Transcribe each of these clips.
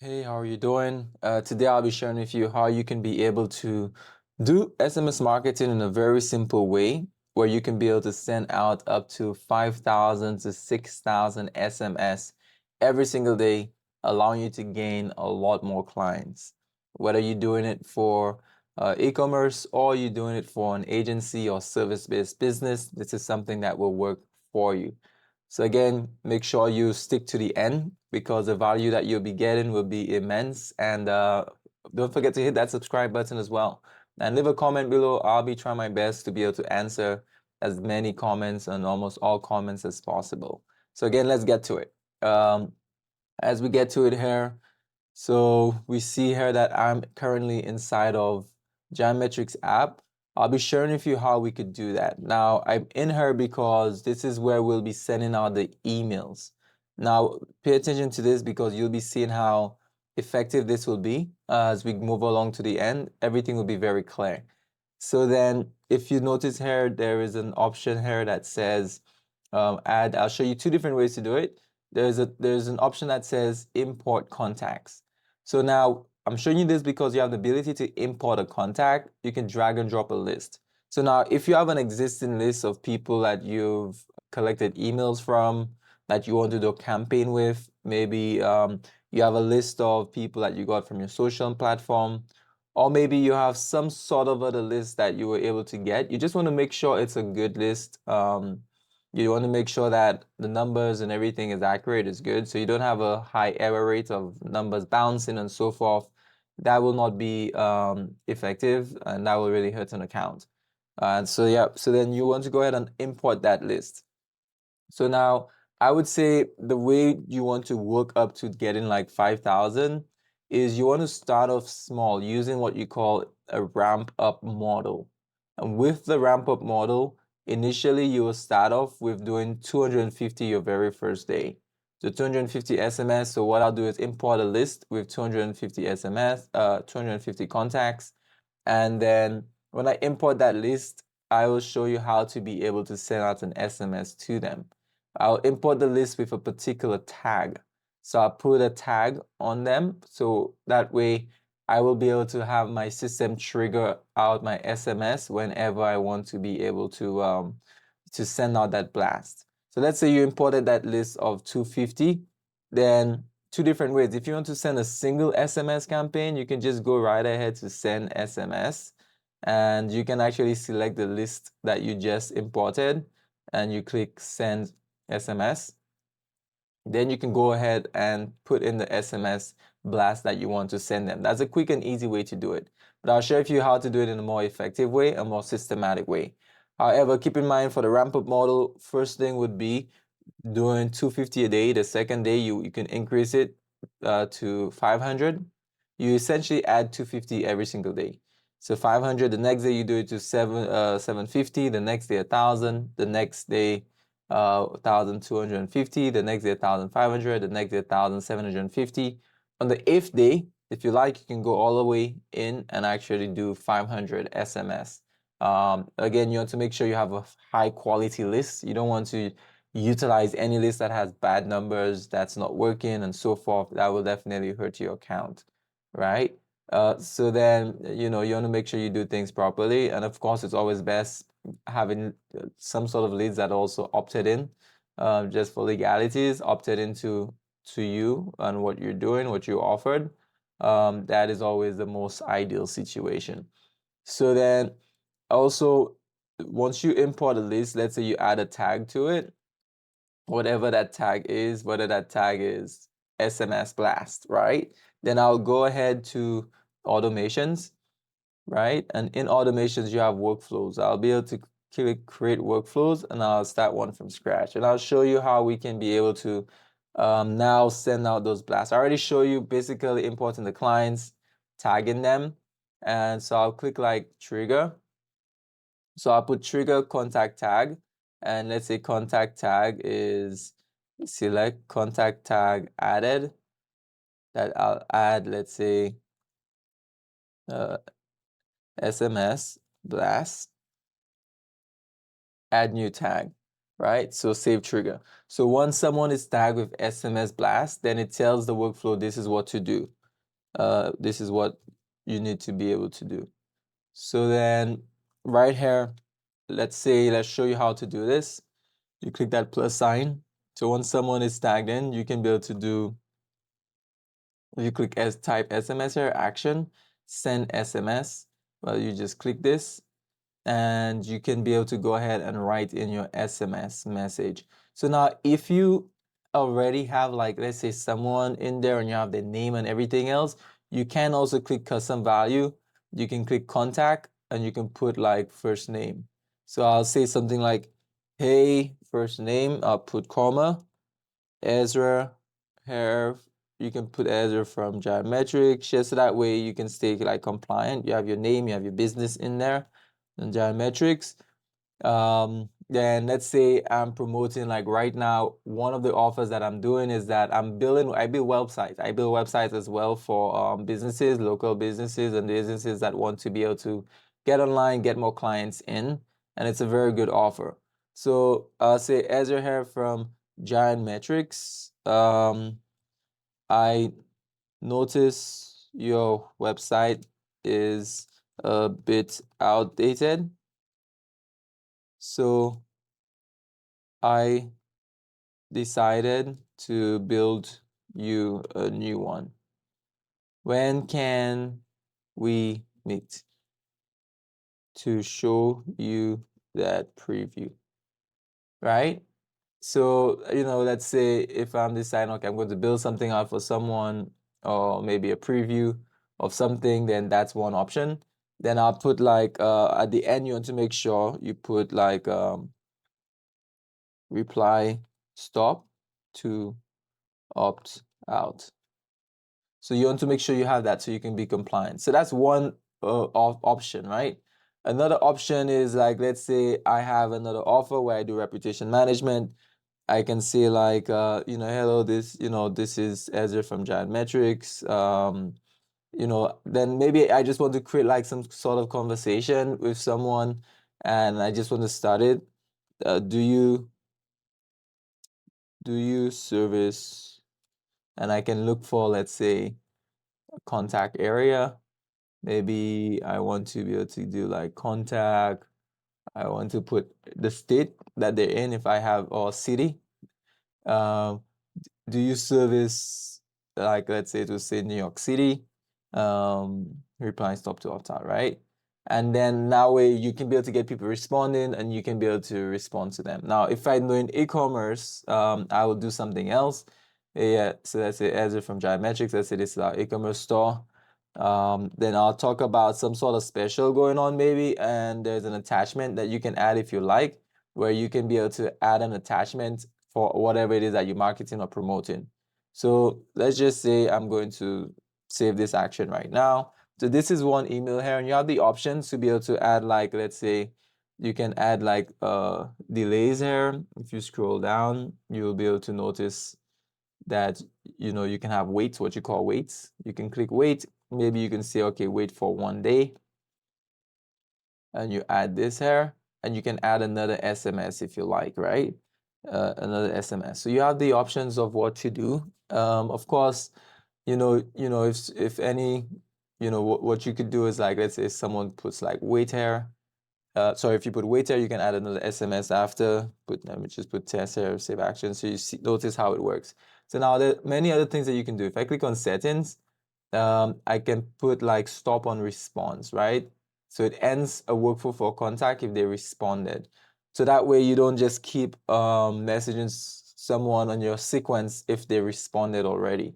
Hey, how are you doing? Today I'll be sharing with you how you can be able to do SMS marketing in a very simple way where you can be able to send out up to 5,000 to 6,000 SMS every single day, allowing you to gain a lot more clients. Whether you're doing it for e-commerce or you're doing it for an agency or service-based business, this is something that will work for you. So again, make sure you stick to the end because the value that you'll be getting will be immense. And don't forget to hit that subscribe button as well. And leave a comment below. I'll be trying my best to be able to answer as many comments and almost all comments as possible. So again, let's get to it. As we get to it here, so we see here that I'm currently inside of Metrix app. I'll be sharing with you how we could do that. Now, I'm in here because this is where we'll be sending out the emails. Now, pay attention to this because you'll be seeing how effective this will be as we move along to the end. Everything will be very clear. So then, if you notice here, there is an option here that says add. I'll show you two different ways to do it. There's an option that says import contacts. So now I'm showing you this because you have the ability to import a contact. You can drag and drop a list. So now if you have an existing list of people that you've collected emails from that you want to do a campaign with, maybe you have a list of people that you got from your social platform, or maybe you have some sort of other list that you were able to get. You just want to make sure it's a good list. You want to make sure that the numbers and everything is accurate, is good, so you don't have a high error rate of numbers bouncing and so forth. That will not be effective, and that will really hurt an account. And so yeah, so then you want to go ahead and import that list. So now I would say the way you want to work up to getting like 5,000 is you want to start off small using what you call a ramp up model. And with the ramp up model, initially you will start off with doing 250 your very first day. So 250 SMS. So what I'll do is import a list with 250 SMS, 250 contacts. And then when I import that list, I will show you how to be able to send out an SMS to them. I'll import the list with a particular tag. So I'll put a tag on them. So that way I will be able to have my system trigger out my SMS whenever I want to be able to send out that blast. So let's say you imported that list of 250, then two different ways. If you want to send a single SMS campaign, you can just go right ahead to send SMS, and you can actually select the list that you just imported and you click send SMS. Then you can go ahead and put in the SMS blast that you want to send them. That's a quick and easy way to do it. But I'll share with you how to do it in a more effective way, a more systematic way. However, keep in mind for the ramp up model, first thing would be doing 250 a day. The second day, you can increase it to 500. You essentially add 250 every single day. So 500, the next day you do it to 750, the next day 1,000, the next day 1,250, the next day 1,500, the next day 1,750. On the 8th day, if you like, you can go all the way in and actually do 500 SMS. Again, you want to make sure you have a high quality list. You don't want to utilize any list that has bad numbers, that's not working, and so forth. That will definitely hurt your account, right? So then, you want to make sure you do things properly. And of course, it's always best having some sort of leads that also opted in, just for legalities, opted into you and what you're doing, what you offered. That is always the most ideal situation. So then also, once you import a list, let's say you add a tag to it, whatever that tag is, whether that tag is SMS blast, right? Then I'll go ahead to automations, right? And in automations, you have workflows. I'll be able to click create workflows, and I'll start one from scratch. And I'll show you how we can be able to now send out those blasts. I already show you basically importing the clients, tagging them. And so I'll click like trigger. So I'll put trigger contact tag, and let's say contact tag is select contact tag added. That I'll add, let's say, SMS blast, add new tag. right? So save trigger. So once someone is tagged with SMS blast, then it tells the workflow this is what to do. This is what you need to be able to do. So then right here, let's show you how to do this. You click that plus sign. So once someone is tagged in, you can be able to do, if you click type SMS here, action, send SMS. Well, you just click this and you can be able to go ahead and write in your SMS message. So now if you already have, like, let's say someone in there and you have their name and everything else, you can also click custom value. You can click contact and you can put like first name. So I'll say something like, hey, first name, I'll put comma, Ezra here. You can put Ezra from Metrix, just so that way you can stay like compliant. You have your name, you have your business in there, and Metrix. Then let's say I'm promoting, like right now, one of the offers that I'm doing is that I build websites. I build websites as well for businesses, local businesses, and businesses that want to be able to get online, get more clients in, and it's a very good offer. So I'll say Ezra here from Metrix. I notice your website is a bit outdated, so I decided to build you a new one. When can we meet to show you that preview? Right? So, let's say if I'm deciding, okay, I'm going to build something out for someone, or maybe a preview of something, then that's one option. Then I'll put like, at the end, you want to make sure you put like reply stop to opt out. So you want to make sure you have that so you can be compliant. So that's one option, right? Another option is like, let's say I have another offer where I do reputation management. I can say like, hello, this is Ezra from Giant Metrics. Then maybe I just want to create like some sort of conversation with someone, and I just want to start it. Do you service? And I can look for, let's say, a contact area. Maybe I want to be able to do like contact. I want to put the state that they're in, if I have, or city. Um, do you service, like, let's say to say New York City? Reply stop to opt out, right? And then that way you can be able to get people responding and you can be able to respond to them. Now, if I'm doing e-commerce, I will do something else. Yeah, so let's say Ezra from Metrix, let's say this is our e-commerce store. Then I'll talk about some sort of special going on maybe, and there's an attachment that you can add if you like, where you can be able to add an attachment for whatever it is that you're marketing or promoting. So let's just say I'm going to save this action right now. So this is one email here, and you have the options to be able to add, like, let's say you can add like delays here. If you scroll down, you'll be able to notice that you can have waits, what you call waits. You can click wait. Maybe you can say, okay, wait for 1 day, and you add this here, and you can add another SMS if you like, right? Another SMS. So you have the options of what to do. Of course, if any, what you could do is, like, let's say someone puts like wait here. Sorry, if you put wait here, you can add another SMS after. Let me just put test here, save action. So you notice how it works. So now there are many other things that you can do. If I click on settings, I can put like stop on response, right? So it ends a workflow for contact if they responded. So that way you don't just keep messaging someone on your sequence if they responded already.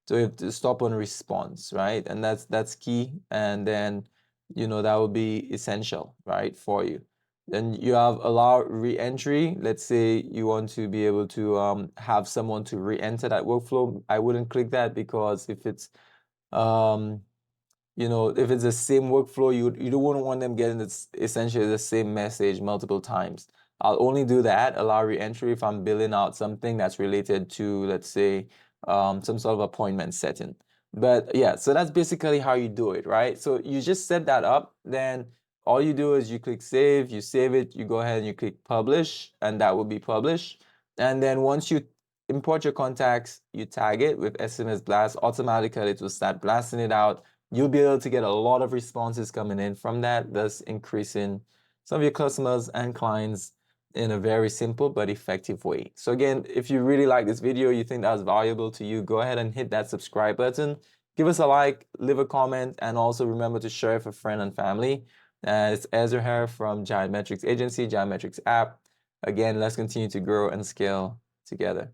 So you have to stop on response, right? And that's key. And then that would be essential, right, for you. Then you have allow re-entry. Let's say you want to be able to have someone to re-enter that workflow. I wouldn't click that, because if it's if it's the same workflow, you don't want them getting essentially the same message multiple times. I'll only do that, allow re-entry, if I'm billing out something that's related to, let's say, some sort of appointment setting. But yeah, so that's basically how you do it, right? So you just set that up, then all you do is you click save, you save it, you go ahead and you click publish, and that will be published. And then once you import your contacts, you tag it with SMS blast, automatically it will start blasting it out. You'll be able to get a lot of responses coming in from that, thus increasing some of your customers and clients in a very simple but effective way. So again, if you really like this video, you think that's valuable to you, go ahead and hit that subscribe button. Give us a like, leave a comment, and also remember to share it for friends and family. It's Ezra here from Giant Metrix Agency, Giant Metrix app. Again, let's continue to grow and scale together.